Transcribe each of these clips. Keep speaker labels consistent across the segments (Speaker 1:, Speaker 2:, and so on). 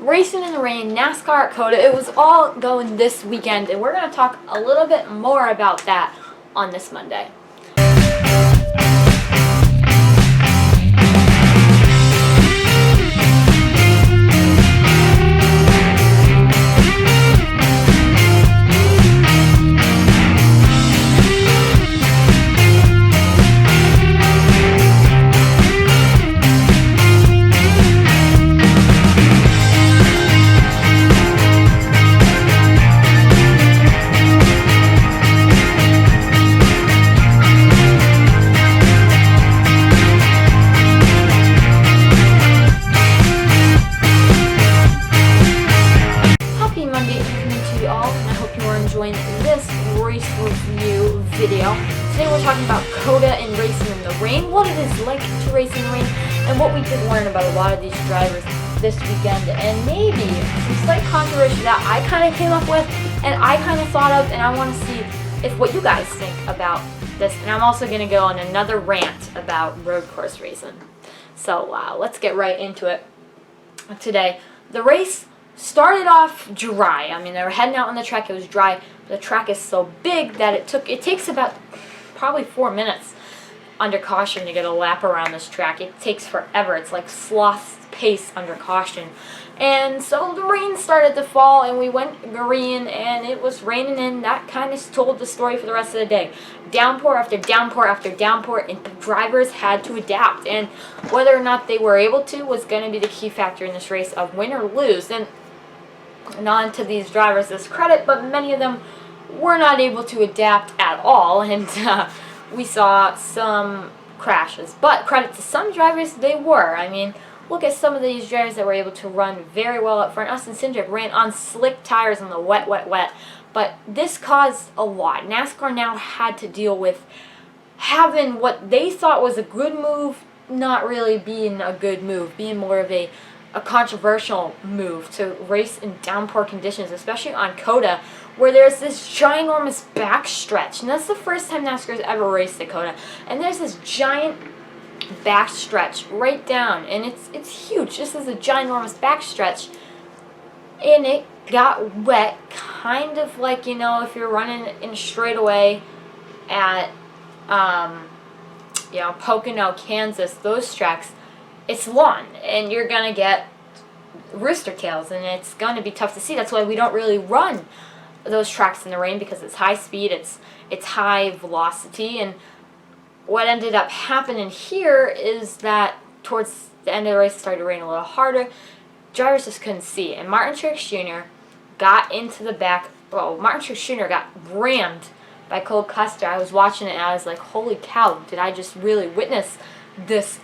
Speaker 1: racing in the rain, NASCAR at COTA. It was all going this weekend, and we're going to talk a little bit more about that on this Monday. Enjoying this race review video. Today we're talking about COTA and racing in the rain, what it is like to race in the rain, and what we did learn about a lot of these drivers this weekend, and maybe some slight controversy that I kind of came up with and I kind of thought of, and I want to see if what you guys think about this. And I'm also going to go on another rant about road course racing. So let's get right into it. Today, the race started off dry. I mean, they were heading out on the track. It was dry. The track is so big that it takes about probably 4 minutes under caution to get a lap around this track. It takes forever. It's like sloth pace under caution. And so the rain started to fall, and we went green, and it was raining, and that kind of told the story for the rest of the day. Downpour after downpour after downpour, and the drivers had to adapt. And whether or not they were able to was going to be the key factor in this race of win or lose. And not to these drivers this credit, but many of them were not able to adapt at all, and we saw some crashes. But credit to some drivers, they were. I mean, look at some of these drivers that were able to run very well up front. Austin Cindric ran on slick tires on the wet. But this caused a lot. NASCAR now had to deal with having what they thought was a good move not really being a good move, being more of a controversial move to race in downpour conditions, especially on COTA, where there's this ginormous backstretch. And that's the first time NASCAR's ever raced at COTA. And there's this giant backstretch right down, and it's huge. This is a ginormous backstretch, and it got wet, kind of like, you know, if you're running in straightaway at Pocono, Kansas, those tracks. It's lawn, and you're going to get rooster tails, and it's going to be tough to see. That's why we don't really run those tracks in the rain, because it's high speed, it's high velocity. And what ended up happening here is that towards the end of the race, it started to rain a little harder. Drivers just couldn't see, and Martin Truex Jr. got into the back. Well, Martin Truex Jr. got rammed by Cole Custer. I was watching it, and I was like, holy cow, did I just really witness this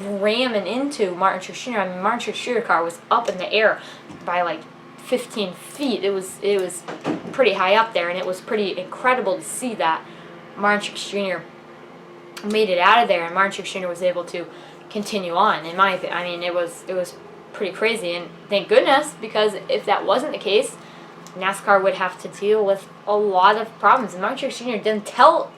Speaker 1: ramming into Martin Truex Jr.? I mean, Martin Truex Jr. car was up in the air by like 15 feet. It was pretty high up there, and it was pretty incredible to see that Martin Truex Jr. made it out of there, and Martin Truex Jr. was able to continue on. In my opinion, I mean, it was pretty crazy, and thank goodness, because if that wasn't the case, NASCAR would have to deal with a lot of problems. And Martin Truex Jr.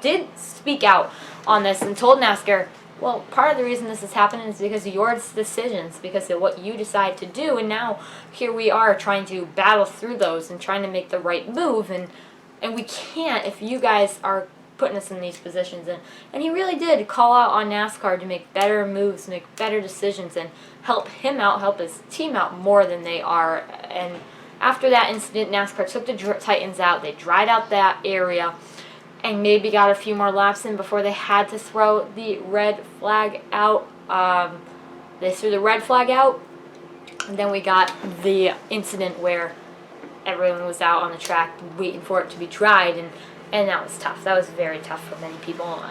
Speaker 1: did speak out on this and told NASCAR, well, part of the reason this is happening is because of your decisions, because of what you decide to do, and now here we are trying to battle through those and trying to make the right move, and we can't if you guys are putting us in these positions. And he really did call out on NASCAR to make better moves, make better decisions, and help him out, help his team out more than they are. And after that incident, NASCAR took the Titans out, they dried out that area, and maybe got a few more laps in before they had to throw the red flag out. They threw the red flag out, and then we got the incident where everyone was out on the track waiting for it to be dried, and that was tough. That was very tough for many people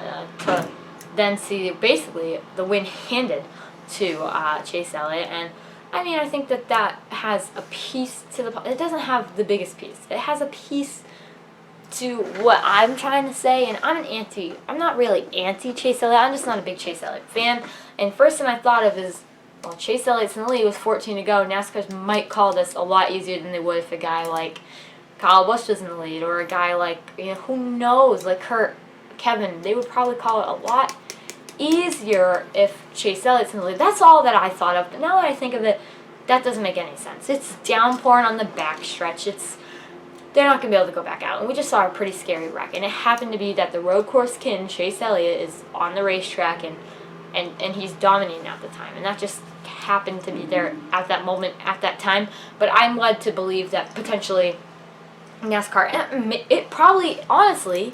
Speaker 1: to then see basically the win handed to Chase Elliott. And I mean, I think that has a piece to the... It doesn't have the biggest piece. It has a piece to what I'm trying to say, and I'm not really anti-Chase Elliott. I'm just not a big Chase Elliott fan. And first thing I thought of is, well, Chase Elliott's in the lead with 14 to go. NASCAR might call this a lot easier than they would if a guy like Kyle Busch was in the lead, or a guy like, you know, who knows, like Kevin. They would probably call it a lot easier if Chase Elliott's in the lead. That's all that I thought of. But now that I think of it, That doesn't make any sense. It's downpouring on the backstretch. They're not going to be able to go back out. And we just saw a pretty scary wreck. And it happened to be that the road course king, Chase Elliott, is on the racetrack, and he's dominating at the time. And that just happened to be there at that moment, at that time. But I'm led to believe that potentially NASCAR, it probably, honestly,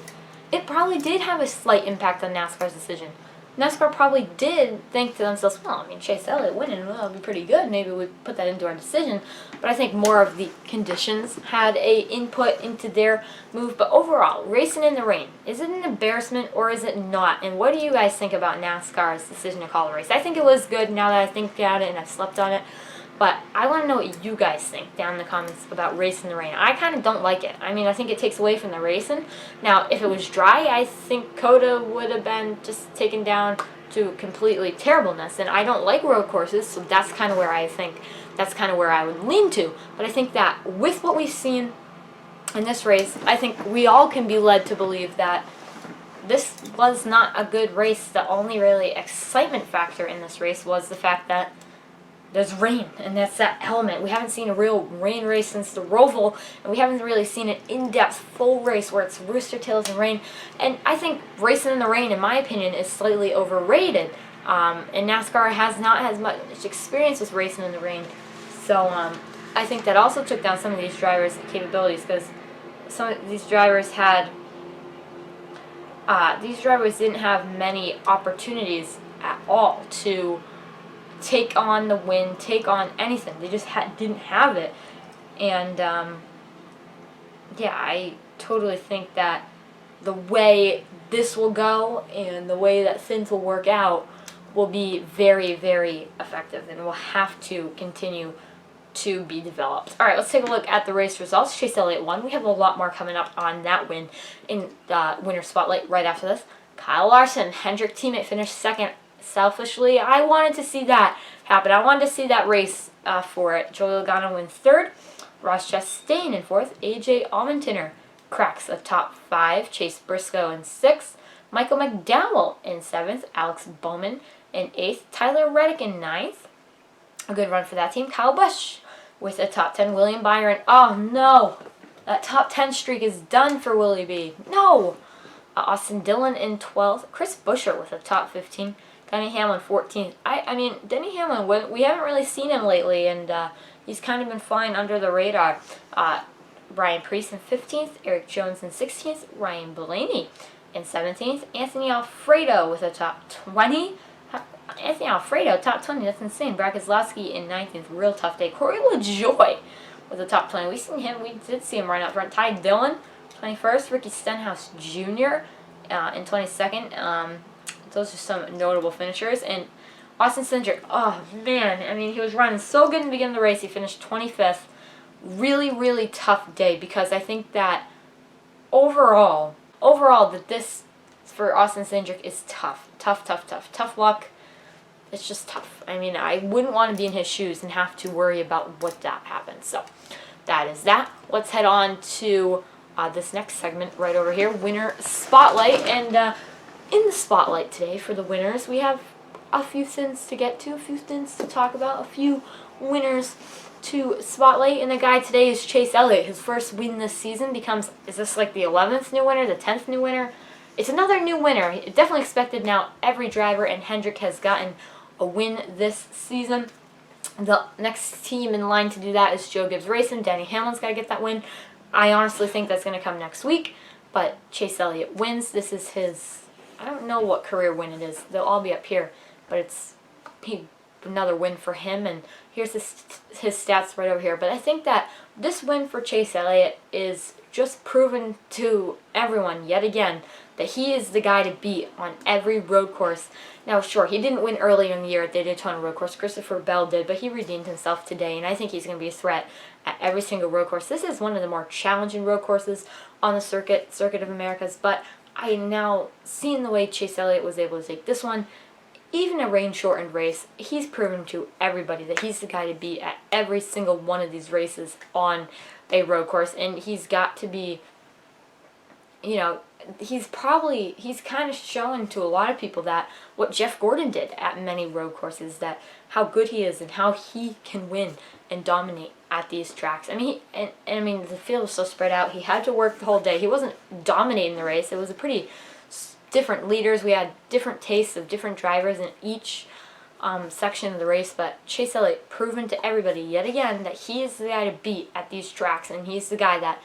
Speaker 1: it probably did have a slight impact on NASCAR's decision. NASCAR probably did think to themselves, well, I mean, Chase Elliott winning, well, it'll be pretty good. Maybe we put that into our decision. But I think more of the conditions had a input into their move. But overall, racing in the rain, is it an embarrassment or is it not? And what do you guys think about NASCAR's decision to call the race? I think it was good now that I think about it and I've slept on it. But I want to know what you guys think down in the comments about racing in the rain. I kind of don't like it. I mean, I think it takes away from the racing. Now, if it was dry, I think COTA would have been just taken down to completely terribleness. And I don't like road courses, so that's kind of where I think, that's kind of where I would lean to. But I think that with what we've seen in this race, I think we all can be led to believe that this was not a good race. The only really excitement factor in this race was the fact that there's rain, and that's that element. We haven't seen a real rain race since the Roval, and we haven't really seen an in-depth full race where it's rooster tails and rain. And I think racing in the rain, in my opinion, is slightly overrated. And NASCAR has not as much experience with racing in the rain. So I think that also took down some of these drivers' capabilities, because some of these drivers had didn't have many opportunities at all to take on the win, take on anything. They just didn't have it. And yeah, I totally think that the way this will go and the way that things will work out will be very, very effective, and will have to continue to be developed. All right, let's take a look at the race results. Chase Elliott won. We have a lot more coming up on that win in the winner spotlight right after this. Kyle Larson, Hendrick teammate, finished second. Selfishly, I wanted to see that happen. I wanted to see that race for it. Joey Logano wins third. Ross Chastain in fourth. AJ Allmendinger cracks a top 5. Chase Briscoe in 6th. Michael McDowell in 7th. Alex Bowman in 8th. Tyler Reddick in 9th. A good run for that team. Kyle Busch with a top 10. William Byron. Oh, no. That top 10 streak is done for Willie B. No. Austin Dillon in 12th. Chris Buescher with a top 15. Denny Hamlin 14th. I mean, Denny Hamlin, we haven't really seen him lately, and he's kind of been flying under the radar. Brian Preece in 15th. Eric Jones in 16th. Ryan Blaney in 17th. Anthony Alfredo with a top 20. Anthony Alfredo, top 20, that's insane. Brad Keselowski in 19th, real tough day. Corey LaJoy with a top 20. We did see him right out front. Ty Dillon, 21st. Ricky Stenhouse Jr. In 22nd. Those are some notable finishers. And Austin Cindric, oh man, I mean, he was running so good in the beginning of the race. He finished 25th. Really, really tough day, because I think that overall that this for Austin Cindric is tough. Tough luck. It's just tough. I mean, I wouldn't want to be in his shoes and have to worry about what that happens. So that is that. Let's head on to this next segment right over here, Winner Spotlight. And in the spotlight today for the winners, we have a few things to get to, a few things to talk about, a few winners to spotlight. And the guy today is Chase Elliott. His first win this season becomes, is this like the 11th new winner, the 10th new winner? It's another new winner. Definitely expected now. Every driver, and Hendrick has gotten a win this season. The next team in line to do that is Joe Gibbs Racing. Denny Hamlin's got to get that win. I honestly think that's going to come next week, but Chase Elliott wins. This is his, I don't know what career win it is. They'll all be up here, but it's another win for him, and here's his stats right over here. But I think that this win for Chase Elliott is just proven to everyone yet again that he is the guy to beat on every road course. Now, sure, he didn't win earlier in the year at the Daytona road course. Christopher Bell did, but he redeemed himself today, and I think he's going to be a threat at every single road course. This is one of the more challenging road courses on the Circuit of Americas, but I now, seeing the way Chase Elliott was able to take this one, even a rain-shortened race, he's proven to everybody that he's the guy to beat at every single one of these races on a road course, and he's got to be you know, he's kind of showing to a lot of people that what Jeff Gordon did at many road courses, that how good he is and how he can win and dominate at these tracks. I mean, I mean, the field was so spread out. He had to work the whole day. He wasn't dominating the race. It was a pretty different leaders. We had different tastes of different drivers in each section of the race, but Chase Elliott proven to everybody yet again that he is the guy to beat at these tracks, and he's the guy that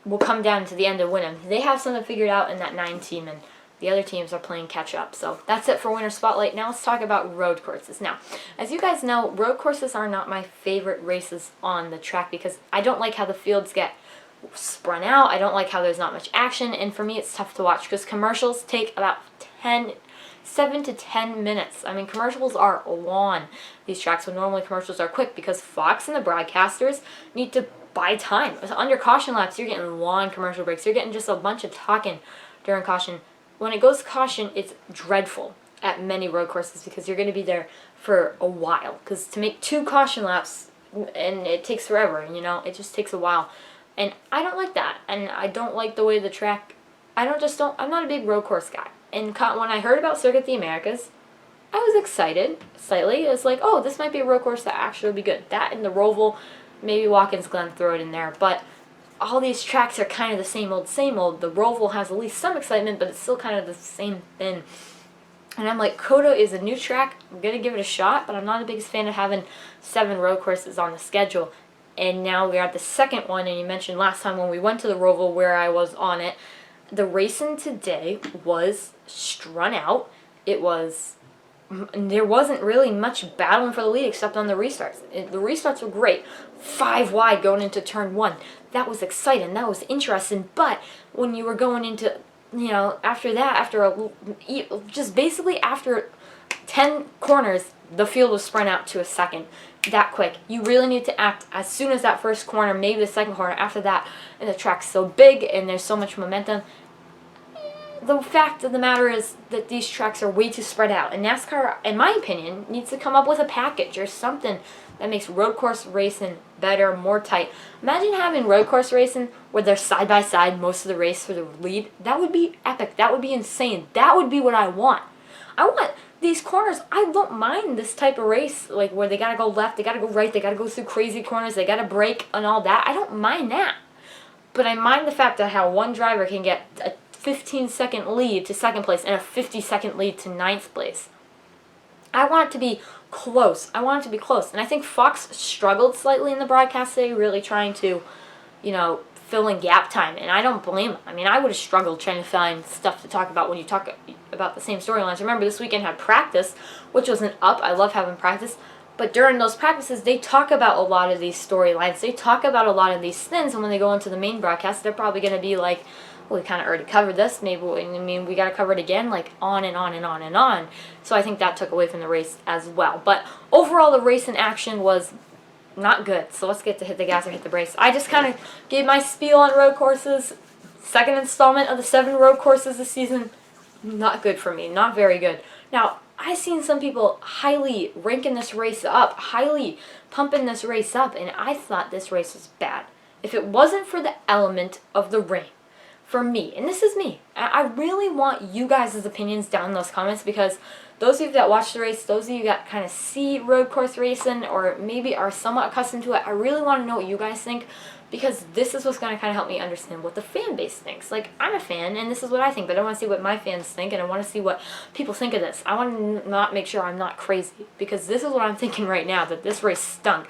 Speaker 1: will come down to the end and win him. They have something figured out in that 9 team, and the other teams are playing catch up. So that's it for Winter Spotlight. Now let's talk about road courses. Now, as you guys know, road courses are not my favorite races on the track because I don't like how the fields get sprung out. I don't like how there's not much action, and for me it's tough to watch because commercials take about 7 to 10 minutes. I mean, commercials are long, these tracks, when normally commercials are quick because Fox and the broadcasters need to buy time. Under caution laps, you're getting long commercial breaks. You're getting just a bunch of talking during caution. When it goes to caution, it's dreadful at many road courses because you're going to be there for a while. Because to make 2 caution laps, and it takes forever, you know, it just takes a while. And I don't like that. And I don't like the way the track, I'm not a big road course guy. And when I heard about Circuit of the Americas, I was excited, slightly. It was like, oh, this might be a road course that actually will be good. That and the Roval, maybe Watkins Glen, throw it in there. But all these tracks are kind of the same old, same old. The Roval has at least some excitement, but it's still kind of the same thing. And I'm like, COTA is a new track. I'm going to give it a shot, but I'm not the biggest fan of having 7 road courses on the schedule. And now we're at the second one, and you mentioned last time when we went to the Roval where I was on it, the racing today was strung out. There wasn't really much battling for the lead except on the restarts. The restarts were great. 5 wide going into turn 1. That was exciting. That was interesting. But when you were going into, you know, after that, just basically after 10 corners, the field was sprung out to a second. That quick. You really need to act as soon as that first corner, maybe the second corner. After that, and the track's so big and there's so much momentum. The fact of the matter is that these tracks are way too spread out. And NASCAR, in my opinion, needs to come up with a package or something that makes road course racing better, more tight. Imagine having road course racing where they're side by side most of the race for the lead. That would be epic. That would be insane. That would be what I want. I want these corners. I don't mind this type of race, like where they gotta go left, they gotta go right, they gotta go through crazy corners, they gotta brake and all that. I don't mind that. But I mind the fact that how one driver can get a 15-second lead to second place and a 50-second lead to ninth place. I want it to be close. I want it to be close. And I think Fox struggled slightly in the broadcast today, really trying to, you know, fill in gap time. And I don't blame him. I mean, I would have struggled trying to find stuff to talk about when you talk about the same storylines. Remember, this weekend had practice, which wasn't up. I love having practice. But during those practices, they talk about a lot of these storylines. They talk about a lot of these things. And when they go into the main broadcast, they're probably going to be like, well, we kind of already covered this. Maybe, we got to cover it again, like on and on and on and on. So I think that took away from the race as well. But overall, the race in action was not good. So let's get to hit the gas or hit the brakes. I just kind of gave my spiel on road courses. Second installment of the 7 road courses this season. Not good for me. Not very good. Now, I've seen some people highly ranking this race up, highly pumping this race up, and I thought this race was bad. If it wasn't for the element of the rain, for me, and this is me, I really want you guys' opinions down in those comments, because those of you that watch the race, those of you that kind of see road course racing or maybe are somewhat accustomed to it, I really want to know what you guys think, because this is what's going to kind of help me understand what the fan base thinks. Like, I'm a fan, and this is what I think, but I want to see what my fans think, and I want to see what people think of this. I want to not make sure I'm not crazy, because this is what I'm thinking right now, that this race stunk.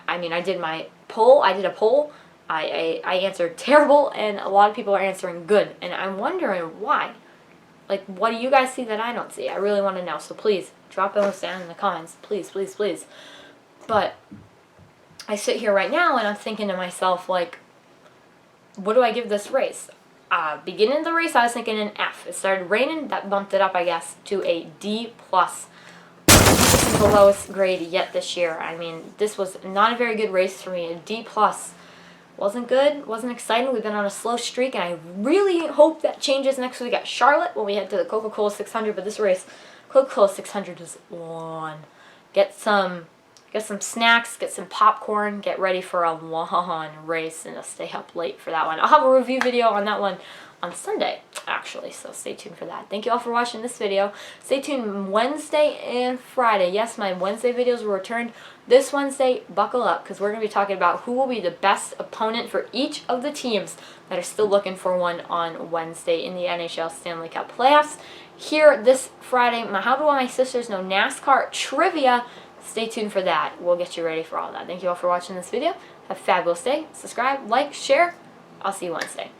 Speaker 1: I mean, I did a poll. I answered terrible, and a lot of people are answering good, and I'm wondering why. Like, what do you guys see that I don't see? I really want to know, so please, drop those down in the comments. Please, please, please. But I sit here right now, and I'm thinking to myself, like, what do I give this race? Beginning of the race, I was thinking an F. It started raining, that bumped it up, I guess, to a D+. This is the lowest grade yet this year. I mean, this was not a very good race for me, a D+. Wasn't good, wasn't exciting. We've been on a slow streak, and I really hope that changes next week at Charlotte when we head to the Coca-Cola 600. But this race, Coca-Cola 600 is on. Get some get some snacks, get some popcorn, get ready for a long race, and stay up late for that one. I'll have a review video on that one on Sunday, actually, so stay tuned for that. Thank you all for watching this video. Stay tuned Wednesday and Friday. Yes, my Wednesday videos will return this Wednesday. Buckle up, because we're going to be talking about who will be the best opponent for each of the teams that are still looking for one on Wednesday in the NHL Stanley Cup playoffs. Here this Friday, How Do My Sisters Know NASCAR trivia. Stay tuned for that. We'll get you ready for all that. Thank you all for watching this video. Have a fabulous day. Subscribe, like, share. I'll see you Wednesday.